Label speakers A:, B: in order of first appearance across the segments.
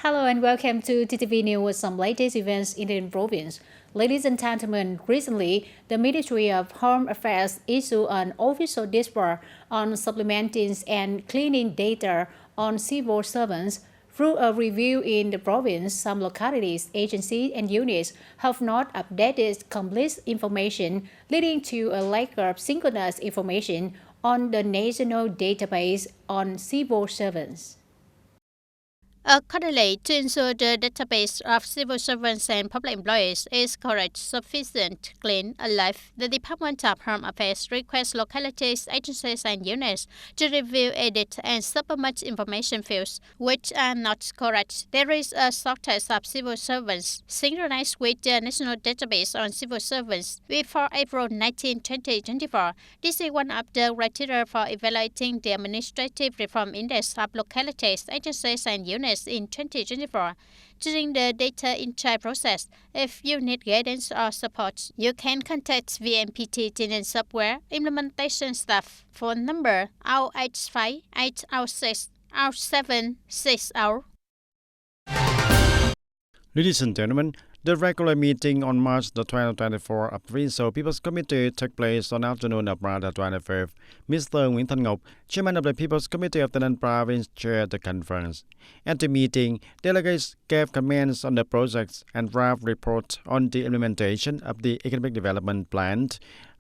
A: Hello and welcome to TTV News with some latest events in the province. Ladies and gentlemen, recently, the Ministry of Home Affairs issued an official display on supplementing and cleaning data on civil servants. Through a review in the province, some localities, agencies, and units have not updated complete information, leading to a lack of synchronous information on the national database on civil servants.
B: Accordingly, to ensure the database of civil servants and public employees is correct, sufficient, clean, and live, the Department of Home Affairs requests localities, agencies, and units to review, edit, and supplement information fields which are not correct. There is a shortage of civil servants synchronized with the National Database on Civil Servants before April 19, 2024. This is one of the criteria for evaluating the Administrative Reform Index of localities, agencies, and units in 2024. During the data entry process, if you need guidance or support, you can contact VMPT TayNinhTV software implementation staff. Phone number 085 806 0760.
C: Ladies and gentlemen, the regular meeting on March the 2024 of Provincial People's Committee took place on the afternoon of March the 25th. Mr. Nguyễn Thanh Ngọc, Chairman of the People's Committee of the Tây Ninh Province, chaired the conference. At the meeting, delegates gave comments on the projects and draft report on the implementation of the economic development plan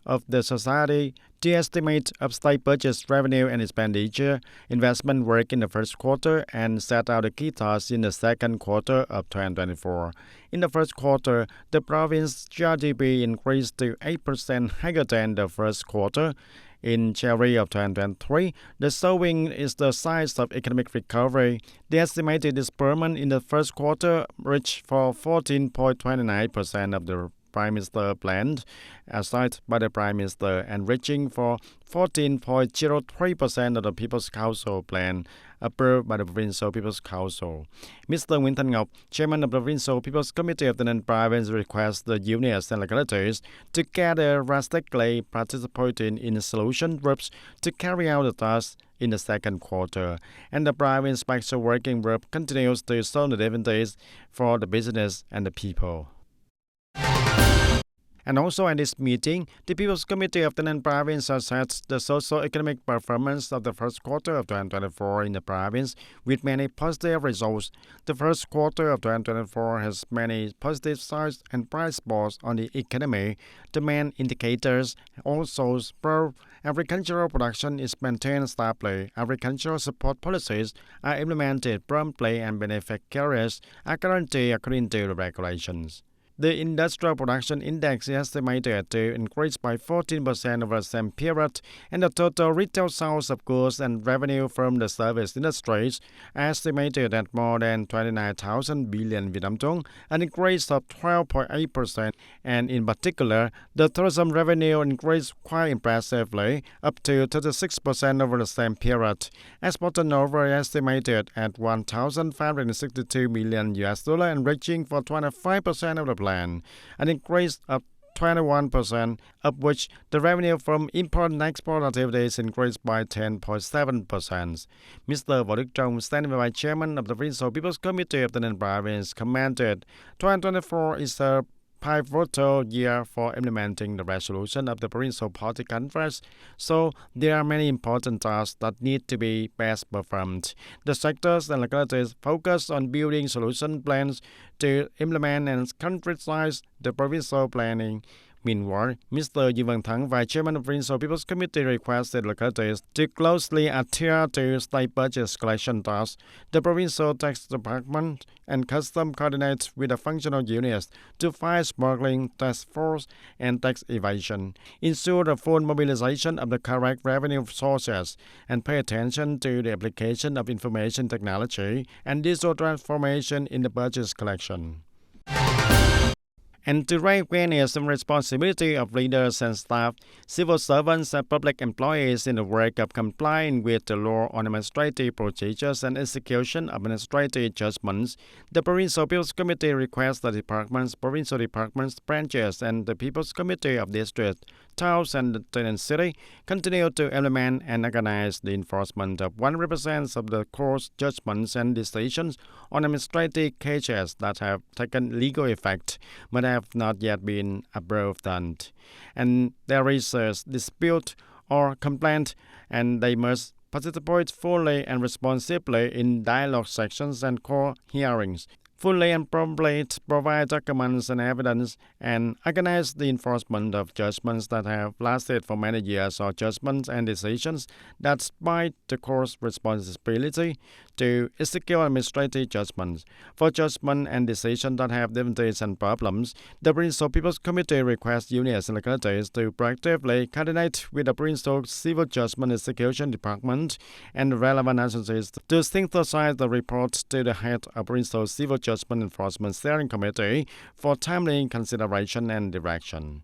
C: of the society, the estimate of state budget revenue and expenditure, investment work in the first quarter, and set out the key tasks in the second quarter of 2024. In the first quarter, the province GDP increased to 8% higher than the first quarter. In January of 2023, the showing is the size of economic recovery. The estimated disbursement in the first quarter reached for 14.29% of the Prime Minister planned, assigned by the Prime Minister, and reaching for 14.03% of the People's Council plan, approved by the Provincial People's Council. Mr. Nguyễn Thanh Ngọc, Chairman of the Provincial People's Committee of the Tây Ninh Province, requests the units and localities to gather drastically participating in solution groups to carry out the tasks in the second quarter, and the Province Special Working Group continues to solve the difficulties for the business and the people. And also at this meeting, the People's Committee of the Tây Ninh Province assessed the socio-economic performance of the first quarter of 2024 in the province with many positive results. The first quarter of 2024 has many positive signs and bright spots on the economy. The main indicators also prove agricultural production is maintained stably. Agricultural support policies are implemented promptly and beneficiaries are guaranteed according to the regulations. The industrial production index is estimated to increase by 14% over the same period, and the total retail sales of goods and revenue from the service industries are estimated at more than 29,000 billion Vietnam dong, an increase of 12.8%. And in particular, the tourism revenue increased quite impressively, up to 36% over the same period. Export turnover is estimated at $1,562 million and reaching for 25% of the plan, an increase of 21%, of which the revenue from import and export activities increased by 10.7%. Mr. Võ Đức Trong, Standing Vice Chairman of the Provincial People's Committee of the Tây Ninh Province, commented, 2024 is a pivotal year for implementing the resolution of the Provincial Party Conference, so there are many important tasks that need to be best performed. The sectors and localities focus on building solution plans to implement and concretize the provincial planning. Meanwhile, Mr. Dương Văn Thắng, Vice Chairman of the Provincial People's Committee, requested localities to closely adhere to state budget collection tasks. The Provincial Tax Department and Custom coordinate with the functional units to fight smuggling, tax fraud, and tax evasion, ensure the full mobilization of the correct revenue sources, and pay attention to the application of information technology and digital transformation in the budget collection. And to recognize the responsibility of leaders and staff, civil servants and public employees in the work of complying with the law on administrative procedures and execution of administrative judgments, the Provincial People's Committee requests the departments, provincial departments, branches, and the People's Committee of District towns and the tenant city continue to implement and organize the enforcement of 100% of the court's judgments and decisions on administrative cases that have taken legal effect but have not yet been approved. And there is a dispute or complaint, and they must participate fully and responsibly in dialogue sections and court hearings, fully and promptly provide documents and evidence, and organize the enforcement of judgments that have lasted for many years or judgments and decisions that spite the court's responsibility to execute administrative judgments. For judgment and decisions that have difficulties and problems, the Bristol People's Committee requests unions and localities to proactively coordinate with the Bristol Civil Judgment Execution Department and relevant agencies to synthesize the report to the head of Bristol Civil Judgment Enforcement Steering Committee for timely consideration and direction.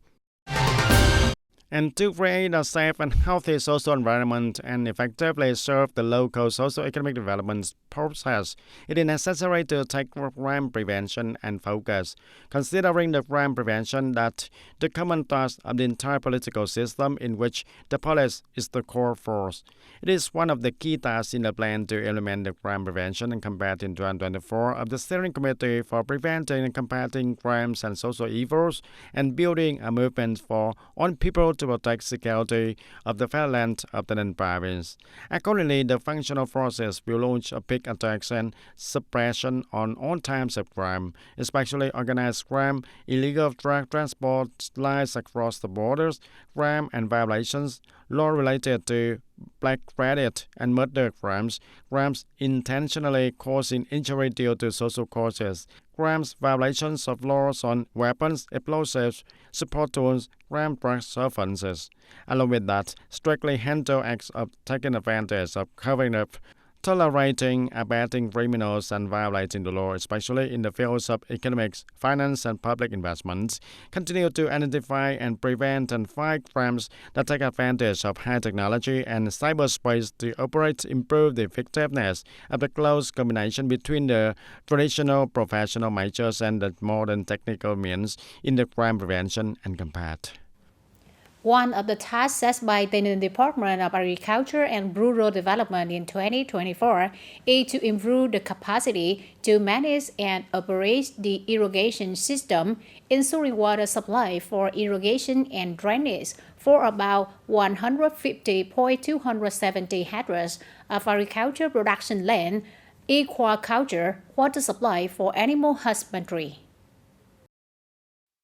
C: And to create a safe and healthy social environment and effectively serve the local socio-economic development process, it is necessary to take crime prevention and focus, considering the crime prevention that the common task of the entire political system in which the police is the core force. It is one of the key tasks in the plan to implement the crime prevention and combat in 2024 of the Steering Committee for Preventing and Combating Crimes and Social Evils and building a movement for all people to protect security of the fair land of the Ninh province. Accordingly, the functional forces will launch a big attacks and suppression on all types of crime, especially organized crime, illegal drug transport, lies across the borders, crime and violations, law related to black credit and murder crimes, crimes intentionally causing injury due to social causes, crimes violations of laws on weapons, explosives, support tools, crime drugs offenses. Along with that, strictly handle acts of taking advantage of covering up, tolerating, abetting criminals and violating the law, especially in the fields of economics, finance, and public investments, continue to identify and prevent and fight crimes that take advantage of high technology and cyberspace to improve the effectiveness of the close combination between the traditional professional measures and the modern technical means in the crime prevention and combat.
A: One of the tasks set by the Department of Agriculture and Rural Development in 2024 is to improve the capacity to manage and operate the irrigation system, ensuring water supply for irrigation and drainage for about 150,270 hectares of agriculture production land, aquaculture, water supply for animal husbandry.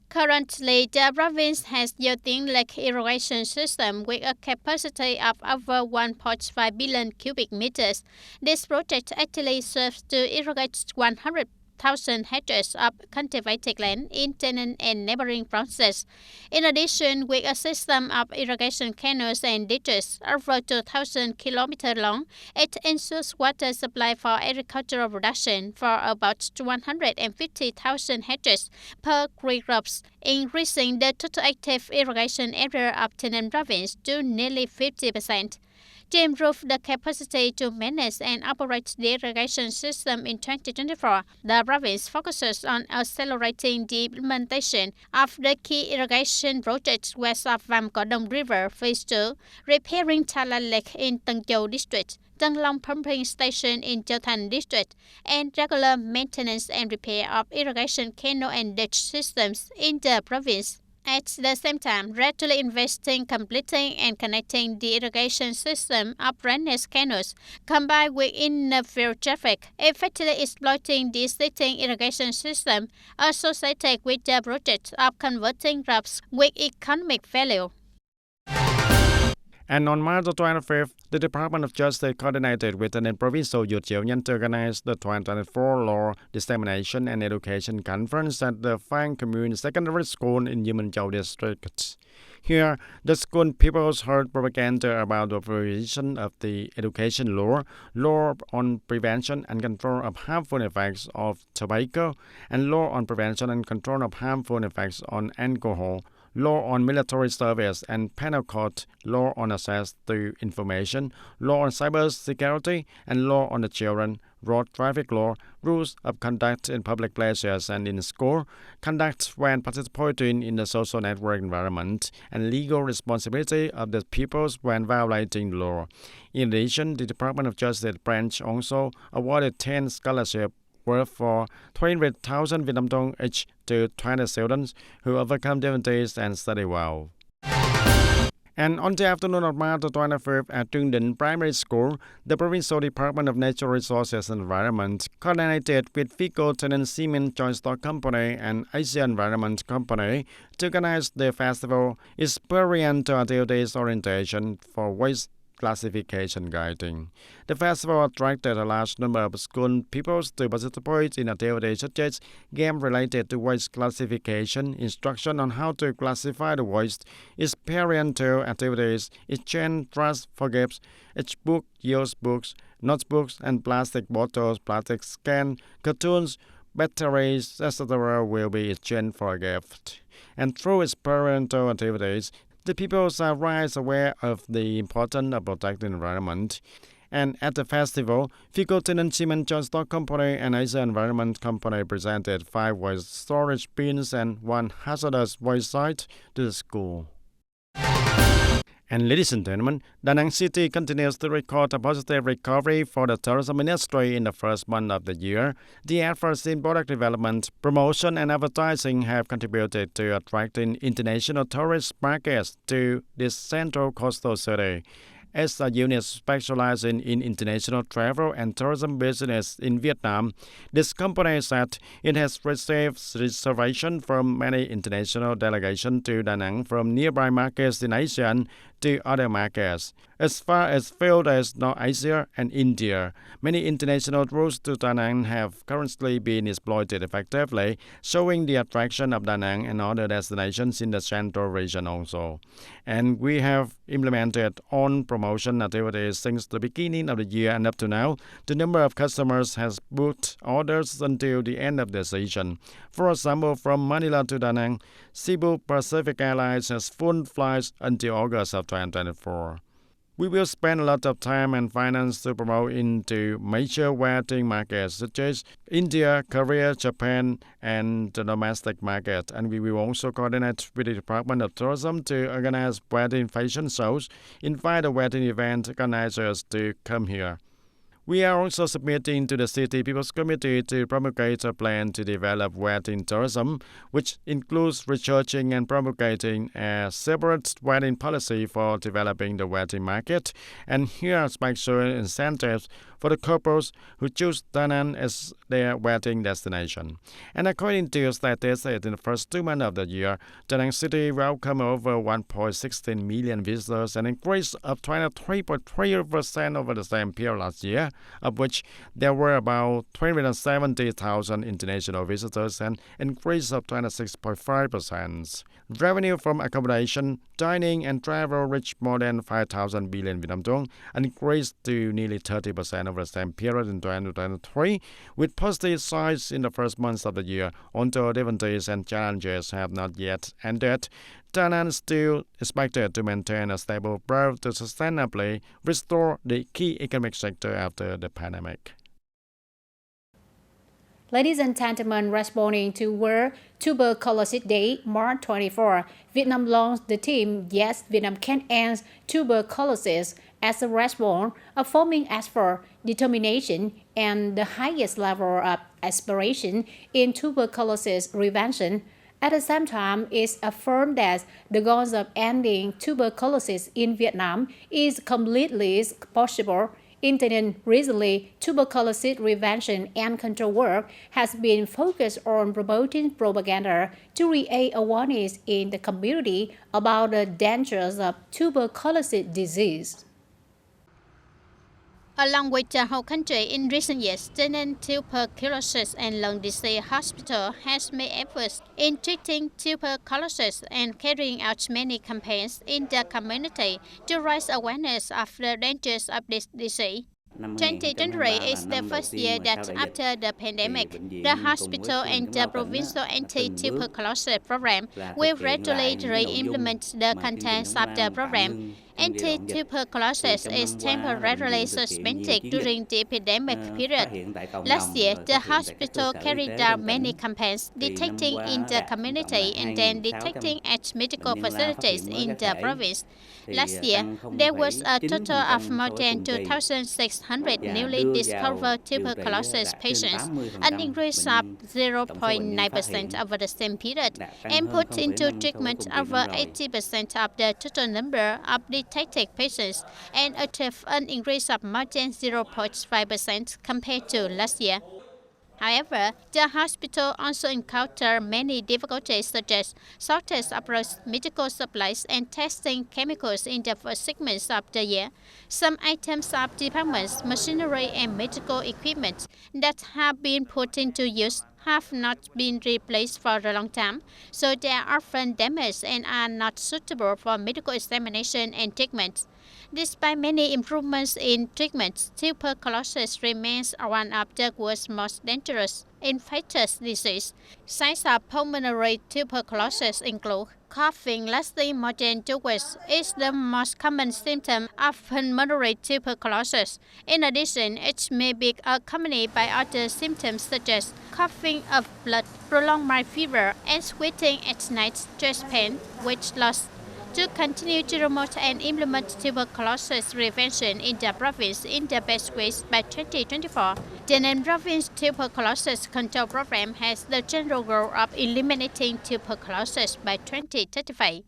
B: Currently, the province has using lake irrigation system with a capacity of over 1.5 billion cubic meters. This project actually serves to irrigate 100,000 hectares of cultivated land in TayNinhTV and neighboring provinces. In addition, with a system of irrigation canals and ditches over 2,000 kilometers long, it ensures water supply for agricultural production for about 150,000 hectares per crops, increasing the total active irrigation area of TayNinhTV province to nearly 50%. To improve the capacity to manage and operate the irrigation system in 2024, the province focuses on accelerating the implementation of the key irrigation projects west of Vam Cỏ Đông River Phase 2, repairing Thala Lake in Tân Châu District, Tân Long Pumping Station in Châu Thành District, and regular maintenance and repair of irrigation canal and ditch systems in the province. At the same time, gradually investing, completing and connecting the irrigation system of drainage canals, combined with in-field traffic, effectively exploiting the existing irrigation system associated with the project of converting crops with economic value.
C: And on March 25th, the Department of Justice coordinated with the Provincial Youth Union to organize the 2024 Law Dissemination and Education Conference at the Phan Community Secondary School in Yemen Châu District. Here, the school pupils heard propaganda about the provision of the education law on prevention and control of harmful effects of tobacco, and law on prevention and control of harmful effects on alcohol, law on military service and penal code, law on access to information, law on cyber security, and law on the children, road traffic law, rules of conduct in public places and in school, conduct when participating in the social network environment, and legal responsibility of the pupils when violating the law. In addition, the Department of Justice branch also awarded 10 scholarships worth for 300,000 Vietnam dong each to 20 students who overcome difficulties and study well. And on the afternoon of March 25th at Trung Đình Primary School, the Provincial Department of Natural Resources and Environment coordinated with Vico Tenant Cement Joint Stock Company and Asia Environment Company to organize the festival Experiential Activities Orientation for Waste Classification Guiding. The festival attracted a large number of school pupils to participate in activities such as games related to waste classification, instruction on how to classify the waste, experiential activities, exchange trust for gifts, each book, used books, notebooks, and plastic bottles, plastic can, cartoons, batteries, etc. will be exchanged for a gift. And through experiential activities, the pupils are raised aware of the importance of protecting the environment. And at the festival, Vico Tenant Cement Joint Stock Company and Asia Environment Company presented 5 waste storage bins and 1 hazardous waste site to the school. And ladies and gentlemen, Da Nang City continues to record a positive recovery for the tourism industry in the first month of the year. The efforts in product development, promotion, and advertising have contributed to attracting international tourist markets to this central coastal city. As a unit specializing in international travel and tourism business in Vietnam, this company said it has received reservations from many international delegations to Da Nang from nearby markets in Asia to other markets. As far as field as North Asia and India, many international routes to Da Nang have currently been exploited effectively, showing the attraction of Da Nang and other destinations in the central region also. And we have implemented on promotion activities since the beginning of the year, and up to now, the number of customers has booked orders until the end of the season. For example, from Manila to Da Nang, Cebu Pacific Airlines has full flights until August of 2024. We will spend a lot of time and finance to promote into major wedding markets such as India, Korea, Japan, and the domestic market. And we will also coordinate with the Department of Tourism to organize wedding fashion shows, invite the wedding event organizers to come here. We are also submitting to the City People's Committee to promulgate a plan to develop wedding tourism, which includes researching and promulgating a separate wedding policy for developing the wedding market. And here are special incentives for the couples who choose Da Nang as their wedding destination. And according to statistics, in the first 2 months of the year, Da Nang City welcomed over 1.16 million visitors, an increase of 23.3% over the same period last year, of which there were about 370,000 international visitors, an increase of 26.5%. Revenue from accommodation, dining, and travel reached more than 5,000 billion Vietnam dong, an increase to nearly 30% over the same period in 2023, with positive signs in the first months of the year. Although difficulties and challenges have not yet ended, Da Nang is still expected to maintain a stable growth to sustainably restore the key economic sector after the pandemic.
A: Ladies and gentlemen, responding to World Tuberculosis Day, March 24, Vietnam launched the theme Yes, Vietnam Can End Tuberculosis as a response, affirming effort, determination, and the highest level of aspiration in tuberculosis prevention. At the same time, it affirmed that the goals of ending tuberculosis in Vietnam is completely possible. Recently, tuberculosis prevention and control work has been focused on promoting propaganda to create awareness in the community about the dangers of tuberculosis disease.
B: Along with the whole country, in recent years, TayNinhTVToday and Lung Disease Hospital has made efforts in treating tuberculosis and carrying out many campaigns in the community to raise awareness of the dangers of this disease. 2023 is the first year that after the pandemic, the hospital and the provincial anti-tuberculosis program will gradually re-implement the contents of the program. Anti-tuberculosis is temporarily suspended during the epidemic period. Last year, the hospital carried out many campaigns detecting in the community and then detecting at medical facilities in the province. Last year, there was a total of more than 2,600 newly discovered tuberculosis patients, an increase of 0.9% over the same period, and put into treatment over 80% of the total number of detected patients, and achieved an increase of more than 0.5% compared to last year. However, the hospital also encountered many difficulties such as shortage of medical supplies and testing chemicals in the first 6 months of the year. Some items of departments, machinery and medical equipment that have been put into use have not been replaced for a long time, so they are often damaged and are not suitable for medical examination and treatment. Despite many improvements in treatment, tuberculosis remains one of the world's most dangerous infectious diseases. Signs of pulmonary tuberculosis include coughing lasting more than 2 weeks is the most common symptom of pulmonary tuberculosis. In addition, it may be accompanied by other symptoms such as coughing of blood, prolonged mild fever, and sweating at night, chest pain, weight loss. To continue to promote and implement tuberculosis prevention in the province in the best ways by 2024, the Province Tuberculosis Control Program has the general goal of eliminating tuberculosis by 2035.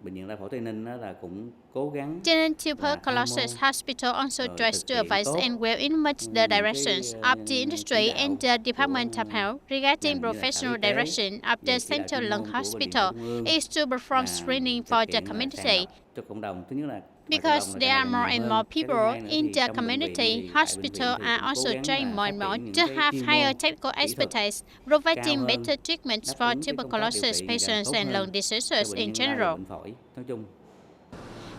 B: TayNinhTVToday Hospital also tries to advise and will implement the directions of the industry and the Department of Health regarding professional direction of the Central Lung Hospital is to perform screening for the community. Because there are more and more people in the community, hospitals are also trained more and more to have higher technical expertise, providing better treatments for tuberculosis patients and lung diseases in general.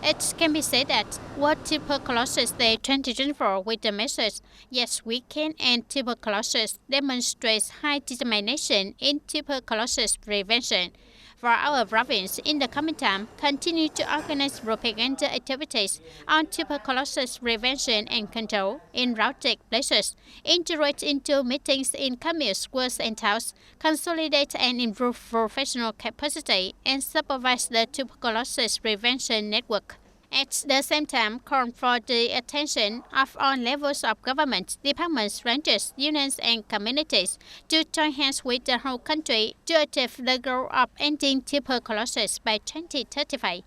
B: It can be said that World Tuberculosis Day 2024 with the message, "Yes, we can end tuberculosis," demonstrates high determination in tuberculosis prevention. For our province, in the coming time, continue to organize propaganda activities on tuberculosis prevention and control in routed places, integrate into meetings in communes, schools and towns, consolidate and improve professional capacity, and supervise the tuberculosis prevention network. At the same time, call for the attention of all levels of government, departments, branches, unions, and communities to join hands with the whole country to achieve the goal of ending tuberculosis by 2035.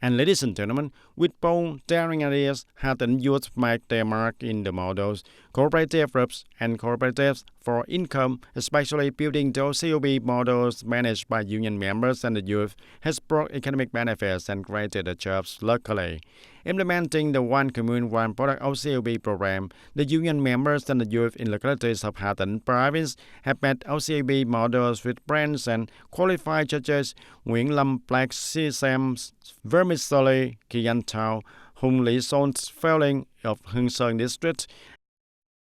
C: And ladies and gentlemen, with bold, daring ideas, Hatton youth make their mark in the models, cooperative groups, and cooperatives for income, especially building those COB models managed by union members and the youth, has brought economic benefits and created jobs locally. Implementing the One Commune One Product OCOB program, the union members and the youth in localities of Hatton province have met OCOB models with brands and qualified judges Nguyễn Lâm Black Sea Sams, Vermicelli, Kian Tao, Hung Lý Sons Felling of Hương Sơn District.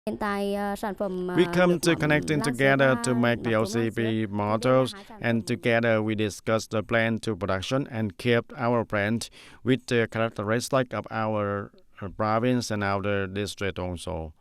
C: We come to connecting together to make the OCB models, and together we discuss the plan to production and keep our brand with the characteristics of our province and our district also.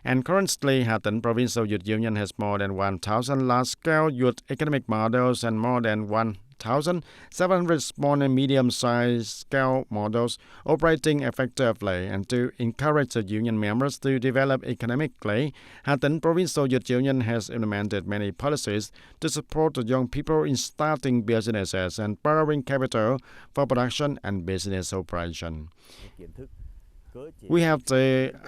C: And currently, Hatton Provincial Youth Union has more than 1,000 large-scale youth economic models and more than 1,700 small and medium-sized scale models operating effectively. And to encourage the union members to develop economically, Hatton Provincial Youth Union has implemented many policies to support the young people in starting businesses and borrowing capital for production and business operation. We have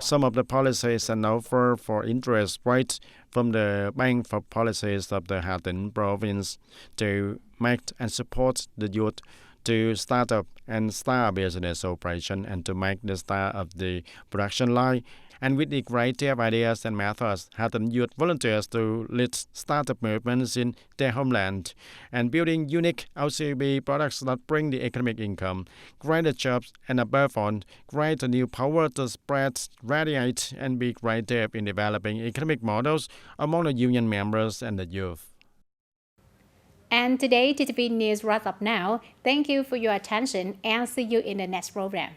C: some of the policies and offer for interest rate from the Bank for Policies of the Hatton province to make and support the youth to start up and start a business operation and to make the start of the production line. And with the creative ideas and methods, Hatton youth volunteers to lead startup movements in their homeland and building unique OCB products that bring the economic income, create the jobs, and above all, create a new power to spread, radiate, and be creative in developing economic models among the union members and the youth.
A: And today, TTV News wraps up now. Thank you for your attention and see you in the next program.